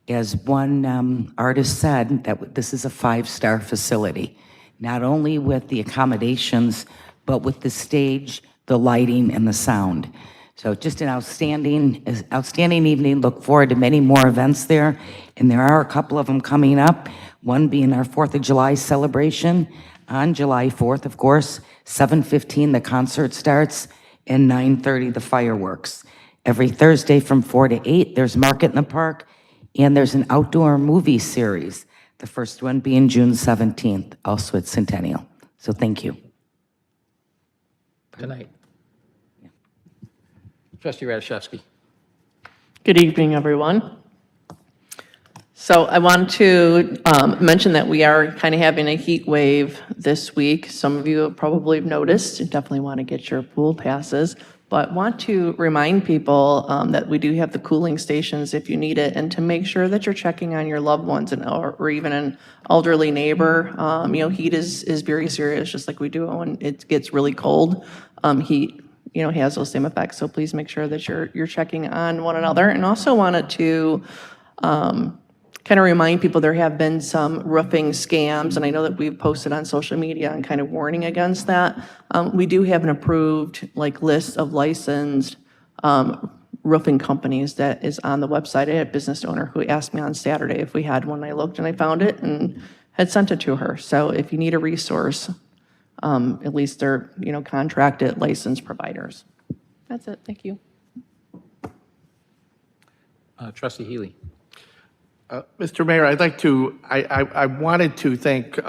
As one artist said, that this is a 5-star facility, not only with the accommodations, but with the stage, the lighting, and the sound. So just an outstanding evening. Look forward to many more events there. And there are a couple of them coming up, one being our 4th of July celebration, on July 4th, of course, 7:15 the concert starts, and 9:30 the fireworks. Every Thursday from 4 to 8, there's Market in the Park, and there's an outdoor movie series, the first one being June 17th, also at Centennial. So thank you. Tonight. Trustee Rashevsky. Good evening, everyone. So I want to mention that we are kind of having a heat wave this week. Some of you have probably noticed, you definitely want to get your pool passes, but want to remind people that we do have the cooling stations if you need it, and to make sure that you're checking on your loved ones or even an elderly neighbor. Heat is very serious, just like we do when it gets really cold. Heat, has those same effects, so please make sure that you're checking on one another. And also wanted to kind of remind people there have been some roofing scams, and I know that we've posted on social media and kind of warning against that. We do have an approved list of licensed roofing companies that is on the website. I had a business owner who asked me on Saturday if we had one. I looked and I found it and had sent it to her. So if you need a resource, at least they're contracted licensed providers. That's it. Thank you. Trustee Healy. Mr. Mayor, I wanted to thank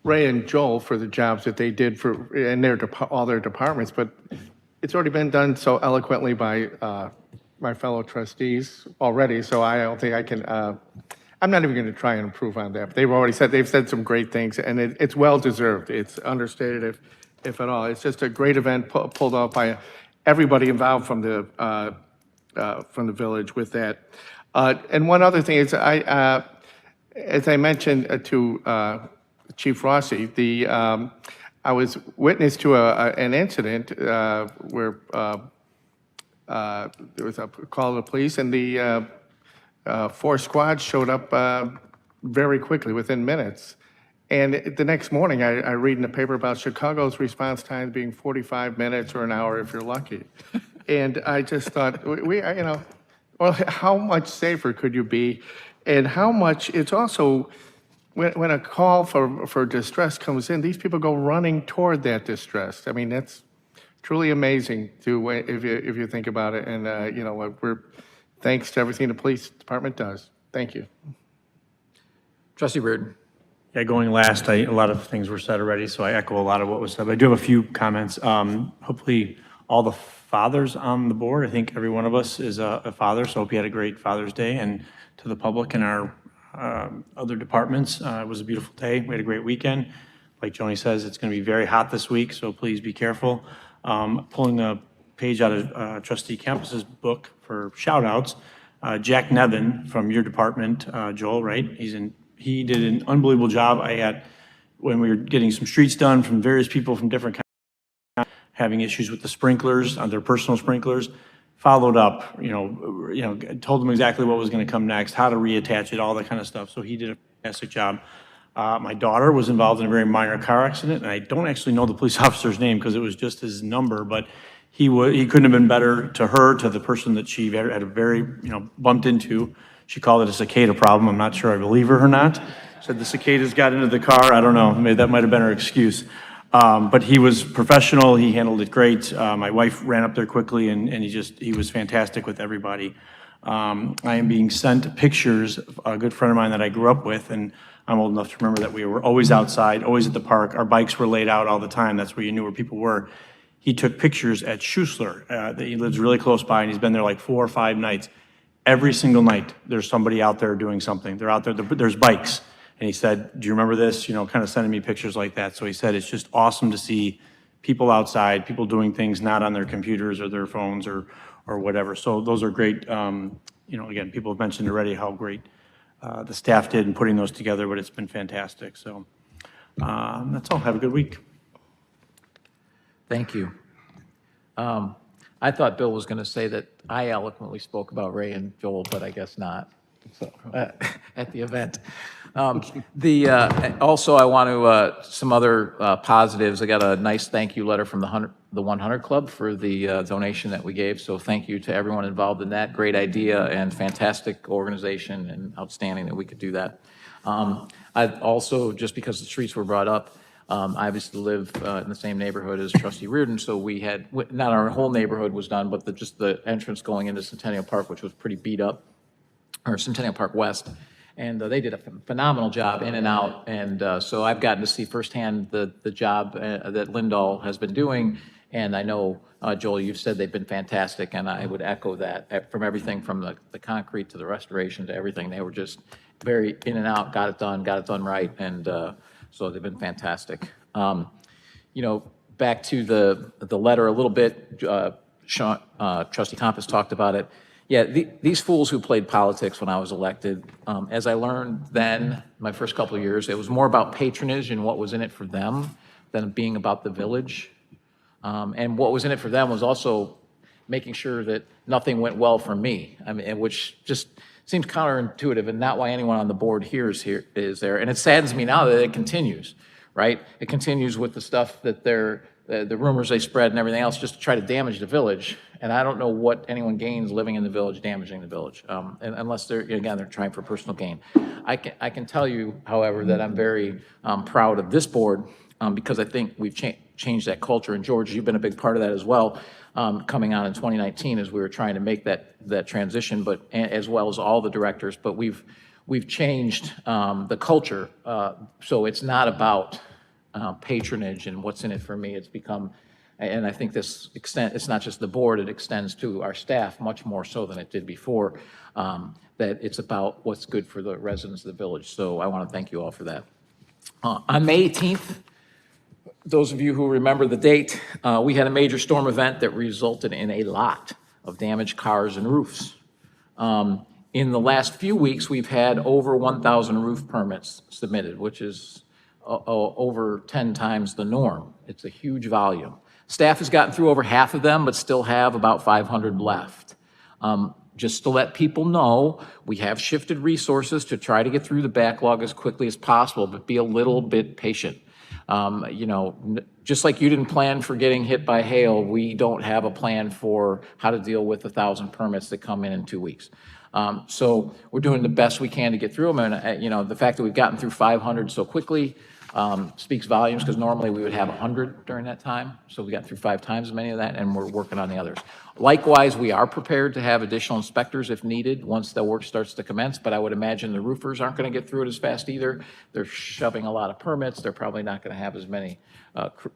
Ray and Joel for the jobs that they did in all their departments, but it's already been done so eloquently by my fellow trustees already, so I don't think I can, I'm not even going to try and improve on that. They've said some great things, and it's well-deserved. It's understated if at all. It's just a great event pulled off by everybody involved from the village with that. And one other thing is, as I mentioned to Chief Rossi, I was witness to an incident where there was a call to the police, and the 4 squads showed up very quickly, within minutes. And the next morning, I read in the paper about Chicago's response time being 45 minutes or an hour if you're lucky. And I just thought, well, how much safer could you be? And how much, it's also, when a call for distress comes in, these people go running toward that distress. I mean, that's truly amazing if you think about it. And, thanks to everything the police department does. Thank you. Trustee Reardon. Yeah, going last, a lot of things were said already, so I echo a lot of what was said. But I do have a few comments. Hopefully, all the fathers on the board, I think every one of us is a father, so hope you had a great Father's Day. And to the public and our other departments, it was a beautiful day. We had a great weekend. Like Joni says, it's going to be very hot this week, so please be careful. Pulling a page out of Trustee Campus's book for shout outs, Jack Nevin from your department, Joel, right? He did an unbelievable job. When we were getting some streets done from various people from different having issues with the sprinklers, their personal sprinklers, followed up, told them exactly what was going to come next, how to reattach it, all that kind of stuff. So he did a fantastic job. My daughter was involved in a very minor car accident, and I don't actually know the police officer's name because it was just his number, but he couldn't have been better to her, to the person that she had a very, bumped into. She called it a cicada problem. I'm not sure I believe her or not. Said the cicadas got into the car. I don't know. Maybe that might have been her excuse. But he was professional. He handled it great. My wife ran up there quickly, and he was fantastic with everybody. I am being sent pictures of a good friend of mine that I grew up with, and I'm old enough to remember that we were always outside, always at the park. Our bikes were laid out all the time. That's where you knew where people were. He took pictures at Schussler. He lives really close by, and he's been there like 4 or 5 nights. Every single night, there's somebody out there doing something. They're out there, there's bikes. And he said, do you remember this? Kind of sending me pictures like that. So he said, it's just awesome to see people outside, people doing things not on their computers or their phones or whatever. So those are great. Again, people have mentioned already how great the staff did in putting those together, but it's been fantastic. So that's all. Have a good week. Thank you. I thought Bill was going to say that I eloquently spoke about Ray and Joel, but I guess not. So at the event. Also, I want to, some other positives. I got a nice thank you letter from the 100 Club for the donation that we gave. So thank you to everyone involved in that. Great idea and fantastic organization, and outstanding that we could do that. I also, just because the streets were brought up, I obviously live in the same neighborhood as Trustee Reardon, so we had, not our whole neighborhood was done, but just the entrance going into Centennial Park, which was pretty beat up, or Centennial Park West. And they did a phenomenal job in and out. And so I've gotten to see firsthand the job that Lindahl has been doing. And I know, Joel, you've said they've been fantastic, and I would echo that, from everything from the concrete to the restoration to everything. They were just very in and out, got it done right, and so they've been fantastic. You know, back to the letter a little bit, Sean, Trustee Compass talked about it. Yeah, these fools who played politics when I was elected, as I learned then, my first couple of years, it was more about patronage and what was in it for them than being about the village. And what was in it for them was also making sure that nothing went well for me. I mean, which just seems counterintuitive and not why anyone on the board here is there. And it saddens me now that it continues, right? It continues with the stuff that the rumors they spread and everything else just to try to damage the village. And I don't know what anyone gains living in the village, damaging the village, unless they're trying for personal gain. I can tell you, however, that I'm very proud of this board because I think we've changed that culture. And George, you've been a big part of that as well, coming on in 2019 as we were trying to make that transition, but as well as all the directors. But we've changed the culture, so it's not about patronage and what's in it for me. It's become, and I think it's not just the board, it extends to our staff much more so than it did before, that it's about what's good for the residents of the village. So I want to thank you all for that. On May 18th, those of you who remember the date, we had a major storm event that resulted in a lot of damaged cars and roofs. In the last few weeks, we've had over 1,000 roof permits submitted, which is over 10 times the norm. It's a huge volume. Staff has gotten through over half of them, but still have about 500 left. Just to let people know, we have shifted resources to try to get through the backlog as quickly as possible, but be a little bit patient. You know, just like you didn't plan for getting hit by hail, we don't have a plan for how to deal with 1,000 permits that come in 2 weeks. So we're doing the best we can to get through them. And, you know, the fact that we've gotten through 500 so quickly speaks volumes, because normally we would have 100 during that time. So we got through 5 times as many of that, and we're working on the others. Likewise, we are prepared to have additional inspectors if needed once the work starts to commence, but I would imagine the roofers aren't going to get through it as fast either. They're shoving a lot of permits. They're probably not going to have as many,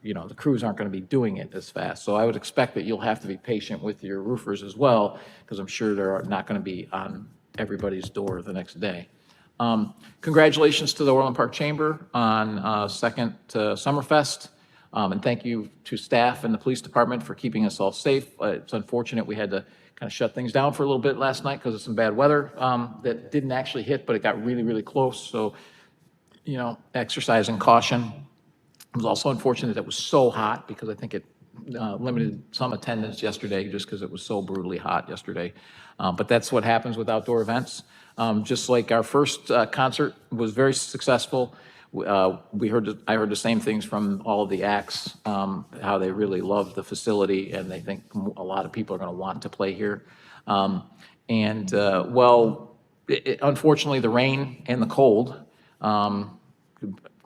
you know, the crews aren't going to be doing it as fast. So I would expect that you'll have to be patient with your roofers as well, because I'm sure they're not going to be on everybody's door the next day. Congratulations to the Orland Park Chamber on second Summerfest. And thank you to staff and the police department for keeping us all safe. It's unfortunate we had to kind of shut things down for a little bit last night because of some bad weather that didn't actually hit, but it got really, really close. So, you know, exercising caution. It was also unfortunate that it was so hot, because I think it limited some attendance yesterday just because it was so brutally hot yesterday. But that's what happens with outdoor events. Just like our first concert was very successful. I heard the same things from all of the acts, how they really love the facility and they think a lot of people are going to want to play here. Unfortunately, the rain and the cold,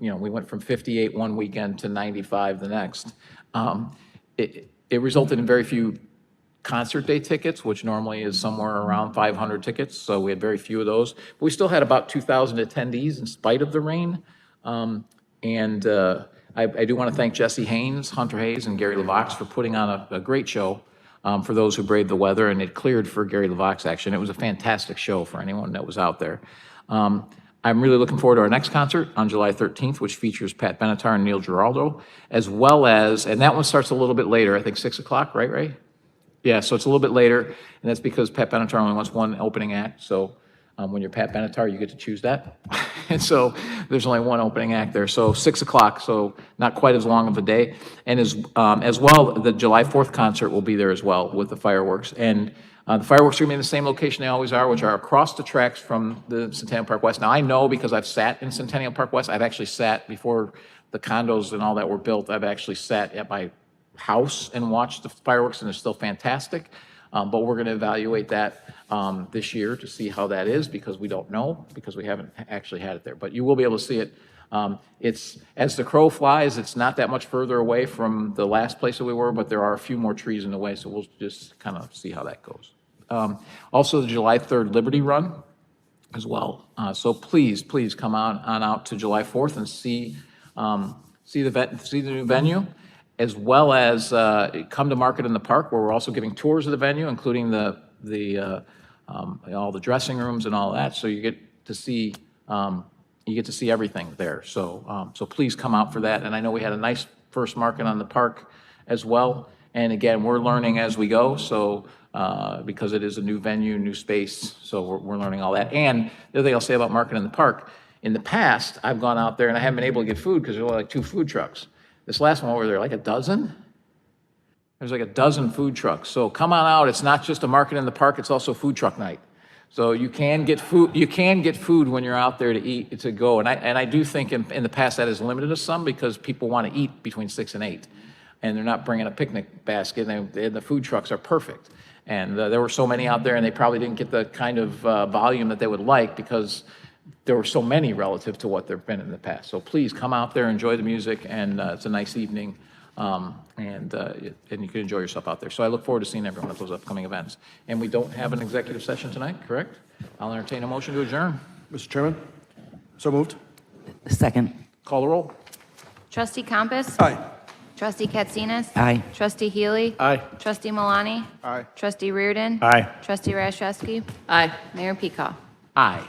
you know, we went from 58 one weekend to 95 the next. It resulted in very few concert day tickets, which normally is somewhere around 500 tickets. So we had very few of those. But we still had about 2,000 attendees in spite of the rain. I do want to thank Jesse Haynes, Hunter Hayes, and Gary LeVox for putting on a great show for those who braved the weather, and it cleared for Gary LeVox action. It was a fantastic show for anyone that was out there. I'm really looking forward to our next concert on July 13th, which features Pat Benatar and Neil Giraldo, as well as, and that one starts a little bit later, I think 6 o'clock, right, Ray? Yeah, so it's a little bit later, and that's because Pat Benatar only wants one opening act, so when you're Pat Benatar, you get to choose that. And so there's only one opening act there. So 6 o'clock, so not quite as long of a day. And as well, the July 4th concert will be there as well with the fireworks. And the fireworks are going to be in the same location they always are, which are across the tracks from the Centennial Park West. Now, I know because I've sat in Centennial Park West. I've actually sat before the condos and all that were built. I've actually sat at my house and watched the fireworks, and they're still fantastic. But we're going to evaluate that this year to see how that is, because we don't know, because we haven't actually had it there. But you will be able to see it. It's, as the crow flies, it's not that much further away from the last place that we were, but there are a few more trees in the way, so we'll just kind of see how that goes. Also, the July 3rd Liberty Run as well. So please come on out to July 4th and see the new venue. as well as come to Market in the Park, where we're also giving tours of the venue, including all the dressing rooms and all that. So you get to see everything there. So so please come out for that. And I know we had a nice first market on the park as well. And again, we're learning as we go. So because it is a new venue, new space, so we're learning all that. And the other thing I'll say about Market in the Park, in the past, I've gone out there and I haven't been able to get food because there's only like 2 food trucks. This last one over there, like a dozen? There's like a dozen food trucks. So come on out. It's not just a Market in the Park, it's also food truck night. So you can get food when you're out there to eat, to go. And I do think in the past that has limited us some because people want to eat between 6 and 8. And they're not bringing a picnic basket, and the food trucks are perfect. And there were so many out there, and they probably didn't get the kind of volume that they would like because there were so many relative to what there have been in the past. So please come out there, enjoy the music, and it's a nice evening, and you can enjoy yourself out there. So I look forward to seeing everyone at those upcoming events. And we don't have an executive session tonight, correct? I'll entertain a motion to adjourn. Mr. Chairman, so moved. Second. Call the roll. Trustee Compass? Aye. Trustee Katsinas? Aye. Trustee Healy? Aye. Trustee Malani? Aye. Trustee Reardon? Aye. Trustee Rashewski? Aye. Mayor Peacock? Aye.